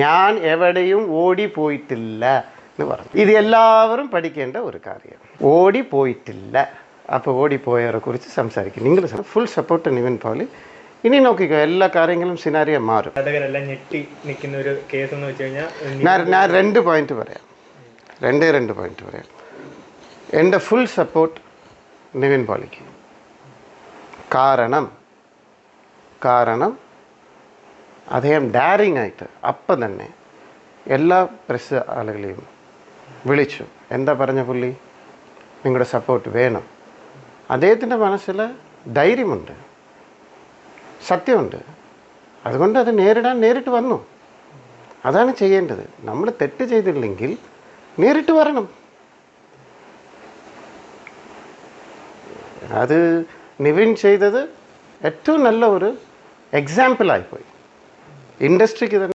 ഞാൻ എവിടെയും ഓടിപ്പോയിട്ടില്ല എന്ന് പറഞ്ഞു. ഇത് എല്ലാവരും പഠിക്കേണ്ട ഒരു കാര്യം. ഓടിപ്പോയിട്ടില്ല. അപ്പോൾ ഓടിപ്പോയവരെ കുറിച്ച് സംസാരിക്കും. നിങ്ങൾ ഫുൾ സപ്പോർട്ട് നിവിൻ പോളി. ഇനി നോക്കിക്കോ, എല്ലാ കാര്യങ്ങളും സിനാരിയോ മാറും. ഞെട്ടി നിൽക്കുന്ന ഒരു കേസ് എന്ന് വെച്ച് കഴിഞ്ഞാൽ ഞാൻ 2 പോയിന്റ് പറയാം. 2 പോയിന്റ് പറയാം. എൻ്റെ ഫുൾ സപ്പോർട്ട് നിവിൻ പോളിക്ക്. കാരണം അദ്ദേഹം ഡയറിങ് ആയിട്ട് അപ്പം തന്നെ എല്ലാ പ്രസ് ആളുകളെയും വിളിച്ചു. എന്താ പറഞ്ഞ പുള്ളി? നിങ്ങളുടെ സപ്പോർട്ട് വേണം. അദ്ദേഹത്തിൻ്റെ മനസ്സിൽ ധൈര്യമുണ്ട്, സത്യമുണ്ട്. അതുകൊണ്ട് അത് നേരിട്ട് വന്നു. അതാണ് ചെയ്യേണ്ടത്. നമ്മൾ തെറ്റ് ചെയ്തില്ലെങ്കിൽ നേരിട്ട് വരണം. അത് നിവിൻ ചെയ്തത് ഏറ്റവും നല്ല ഒരു എക്സാമ്പിളായിപ്പോയി ഇൻഡസ്ട്രിക്ക് തന്നെ.